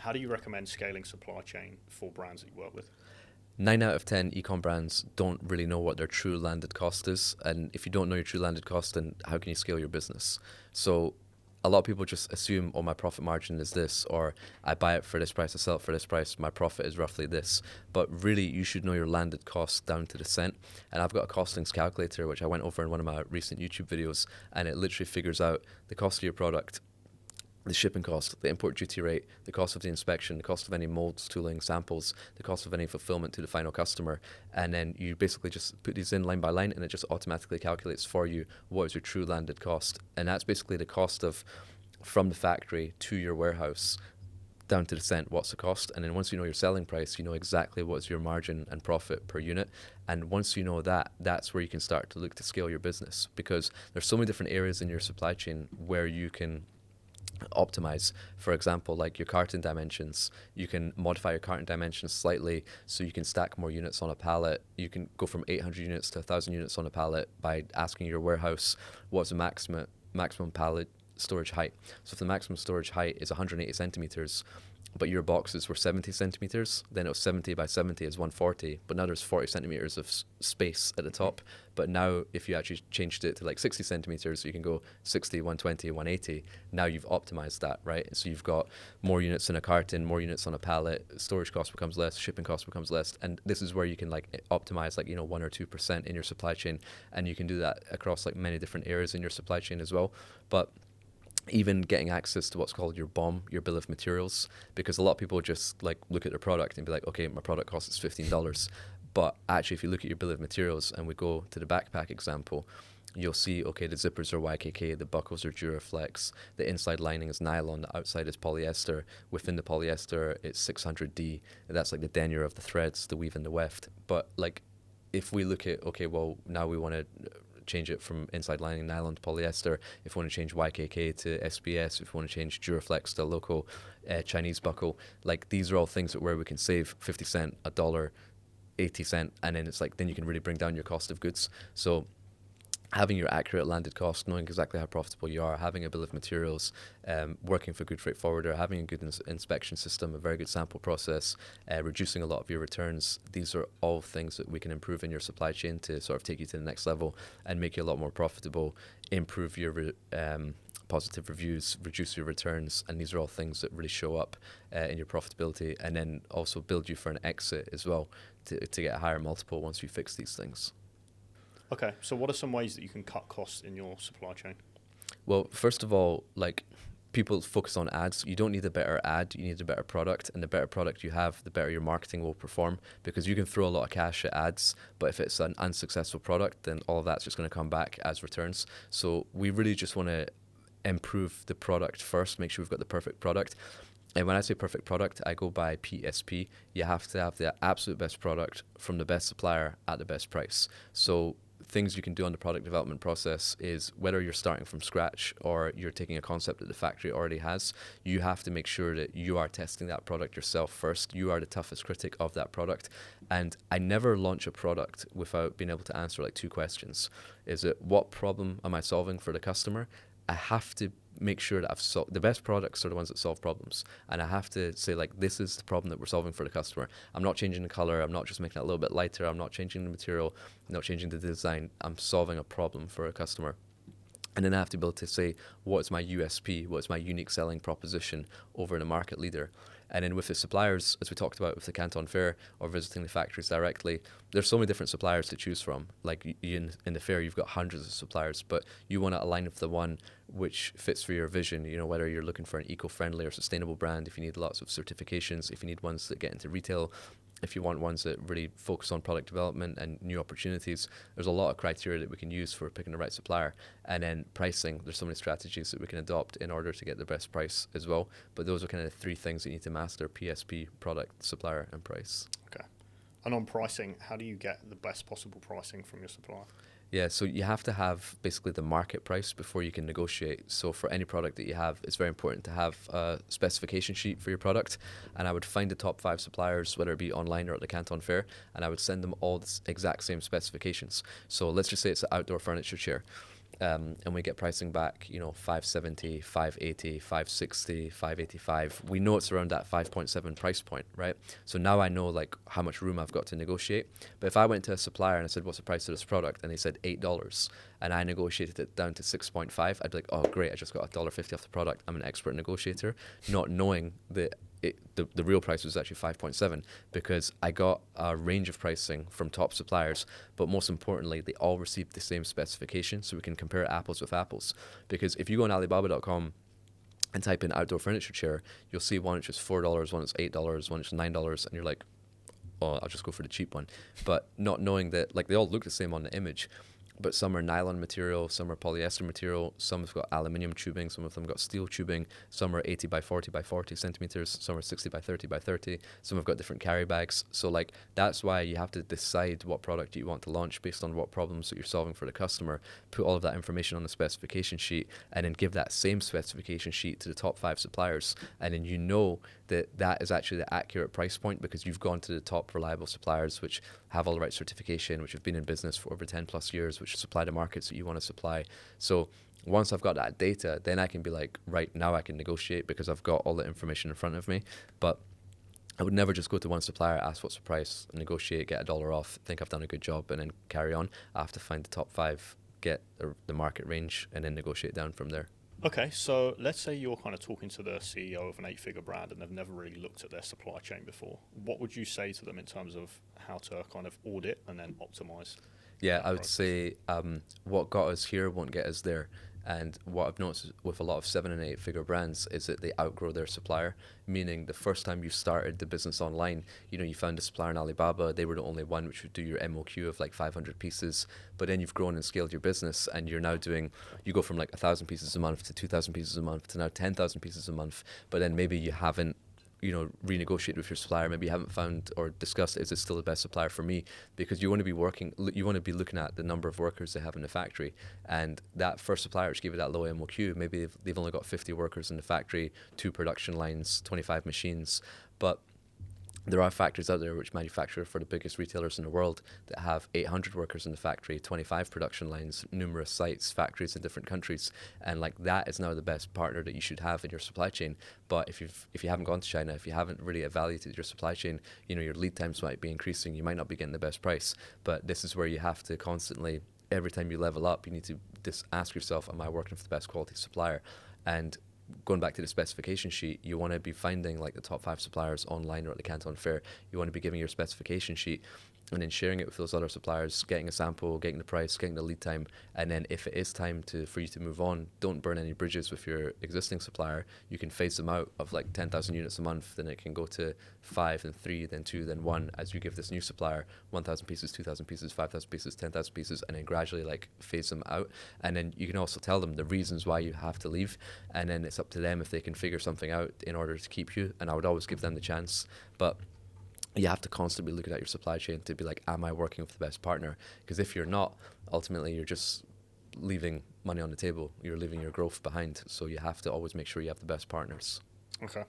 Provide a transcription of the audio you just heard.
How do you recommend scaling supply chain for brands that you work with? 9 out of 10 ecom brands don't really know what their true landed cost is. And if you don't know your true landed cost, then how can you scale your business? So a lot of people just assume, oh, my profit margin is this, or I buy it for this price, I sell it for this price, my profit is roughly this. But really, you should know your landed cost down to the cent. And I've got a costings calculator, which I went over in one of my recent YouTube videos, and it literally figures out the cost of your product, the shipping cost, the import duty rate, the cost of the inspection, the cost of any molds, tooling, samples, the cost of any fulfillment to the final customer. And then you basically just put these in line by line, and it just automatically calculates for you what is your true landed cost. And that's basically the cost of from the factory to your warehouse down to the cent, what's the cost. And then once you know your selling price, you know exactly what's your margin and profit per unit. And once you know that, that's where you can start to look to scale your business, because there's so many different areas in your supply chain where you can optimize. For example, like your carton dimensions, you can modify your carton dimensions slightly so you can stack more units on a pallet. You can go from 800 units to 1,000 units on a pallet by asking your warehouse what's the maximum pallet storage height. So if the maximum storage height is 180 centimeters, but your boxes were 70 centimeters, then it was 70 by 70 is 140, but now there's 40 centimeters of space at the top. But now if you actually changed it to like 60 centimeters, so you can go 60, 120, 180, now you've optimized that, right? So you've got more units in a carton, more units on a pallet, storage cost becomes less, shipping cost becomes less, and this is where you can like optimize like, 1 or 2% in your supply chain, and you can do that across like many different areas in your supply chain as well. But even getting access to what's called your BOM, your bill of materials, because a lot of people just like look at their product and be like, okay, my product cost is $15. But actually, if you look at your bill of materials and we go to the backpack example, you'll see, okay, the zippers are YKK, the buckles are Duraflex, the inside lining is nylon, the outside is polyester. Within the polyester, it's 600D. That's like the denier of the threads, the weave and the weft. But like, if we look at, okay, well, now we want to change it from inside lining nylon to polyester, if we want to change YKK to SBS, if we want to change Duraflex to a local Chinese buckle, like these are all things that where we can save 50 cent, a dollar, 80 cent, and then it's like, then you can really bring down your cost of goods. So having your accurate landed cost, knowing exactly how profitable you are, having a bill of materials, working for a good freight forwarder, having a good inspection system, a very good sample process, reducing a lot of your returns. These are all things that we can improve in your supply chain to sort of take you to the next level and make you a lot more profitable, improve your positive reviews, reduce your returns, and these are all things that really show up in your profitability, and then also build you for an exit as well to get a higher multiple once you fix these things. Okay, so what are some ways that you can cut costs in your supply chain? Well, first of all, like people focus on ads. You don't need a better ad, you need a better product. And the better product you have, the better your marketing will perform, because you can throw a lot of cash at ads, but if it's an unsuccessful product, then all of that's just going to come back as returns. So we really just want to improve the product first, make sure we've got the perfect product. And when I say perfect product, I go by PSP. You have to have the absolute best product from the best supplier at the best price. So things you can do on the product development process is, whether you're starting from scratch or you're taking a concept that the factory already has, you have to make sure that you are testing that product yourself first. You are the toughest critic of that product. And I never launch a product without being able to answer like two questions. Is it, what problem am I solving for the customer? I have to make sure that I've solved. The best products are the ones that solve problems, and I have to say, like, this is the problem that we're solving for the customer. I'm not changing the color, I'm not just making it a little bit lighter, I'm not changing the material, I'm not changing the design, I'm solving a problem for a customer. And then I have to be able to say, what's my USP, what's my unique selling proposition over the market leader. And then with the suppliers, as we talked about with the Canton Fair or visiting the factories directly, there's so many different suppliers to choose from. Like in the fair, you've got hundreds of suppliers, but you want to align with the one which fits for your vision. You know, whether you're looking for an eco-friendly or sustainable brand, if you need lots of certifications, if you need ones that get into retail, if you want ones that really focus on product development and new opportunities, there's a lot of criteria that we can use for picking the right supplier. And then pricing, there's so many strategies that we can adopt in order to get the best price as well. But those are kind of the three things that you need to master: PSP, product, supplier, and price. Okay. And on pricing, how do you get the best possible pricing from your supplier? Yeah, so you have to have basically the market price before you can negotiate. So for any product that you have, it's very important to have a specification sheet for your product. And I would find the top 5 suppliers, whether it be online or at the Canton Fair, and I would send them all the exact same specifications. So let's just say it's an outdoor furniture chair. and we get pricing back, 570, 580, 560, 585. We know it's around that 5.7 price point, right? So now I know like how much room I've got to negotiate. But if I went to a supplier and I said, what's the price of this product? And they said $8 and I negotiated it down to 6.5, I'd be like, oh great, I just got $1.50 off the product. I'm an expert negotiator, not knowing that the real price was actually 5.7 because I got a range of pricing from top suppliers, but most importantly, they all received the same specification, so we can compare apples with apples. Because if you go on Alibaba.com and type in outdoor furniture chair, you'll see one which is $4, one is $8, one is $9, and you're like, oh, I'll just go for the cheap one. But not knowing that, like, they all look the same on the image, but some are nylon material, some are polyester material, some have got aluminium tubing, some of them got steel tubing, some are 80 by 40 by 40 centimeters, some are 60 by 30 by 30, some have got different carry bags. So like that's why you have to decide what product you want to launch based on what problems that you're solving for the customer, put all of that information on the specification sheet, and then give that same specification sheet to the top 5 suppliers, and then you know that that is actually the accurate price point because you've gone to the top reliable suppliers which have all the right certification, which have been in business for over 10 plus years, which supply the markets that you want to supply. So once I've got that data, then I can be like, right, now I can negotiate because I've got all the information in front of me. But I would never just go to one supplier, ask what's the price, negotiate, get $1 off, think I've done a good job, and then carry on. I have to find the top 5, get the market range, and then negotiate down from there. Okay, so let's say you're kind of talking to the CEO of an 8-figure brand and they've never really looked at their supply chain before. What would you say to them in terms of how to kind of audit and then optimize? Yeah, I would say what got us here won't get us there. And what I've noticed with a lot of 7 and 8-figure brands is that they outgrow their supplier, meaning the first time you started the business online, you found a supplier in Alibaba, they were the only one which would do your MOQ of like 500 pieces, but then you've grown and scaled your business and you're now you go from like 1,000 pieces a month to 2,000 pieces a month to now 10,000 pieces a month, but then maybe you haven't renegotiate with your supplier. Maybe you haven't found or discussed, is it still the best supplier for me? Because you want to be looking at the number of workers they have in the factory. And that first supplier which gave you that low MOQ, maybe they've only got 50 workers in the factory, 2 production lines, 25 machines. But there are factories out there which manufacture for the biggest retailers in the world that have 800 workers in the factory, 25 production lines, numerous sites, factories in different countries, and like that is now the best partner that you should have in your supply chain. But if you haven't gone to China, if you haven't really evaluated your supply chain, your lead times might be increasing, you might not be getting the best price. But this is where you have to constantly, every time you level up, you need to just ask yourself, am I working for the best quality supplier? And going back to the specification sheet, you want to be finding like the top 5 suppliers online or at the Canton Fair. You want to be giving your specification sheet and then sharing it with those other suppliers, getting a sample, getting the price, getting the lead time, and then if it is time for you to move on, don't burn any bridges with your existing supplier. You can phase them out of like 10,000 units a month, then it can go to 5, then 3, then 2, then 1, as you give this new supplier 1,000 pieces, 2,000 pieces, 5,000 pieces, 10,000 pieces, and then gradually like phase them out. And then you can also tell them the reasons why you have to leave, and then it's up to them if they can figure something out in order to keep you, and I would always give them the chance. But you have to constantly look at your supply chain to be like, am I working with the best partner? Because if you're not, ultimately you're just leaving money on the table. You're leaving your growth behind. So you have to always make sure you have the best partners. Okay.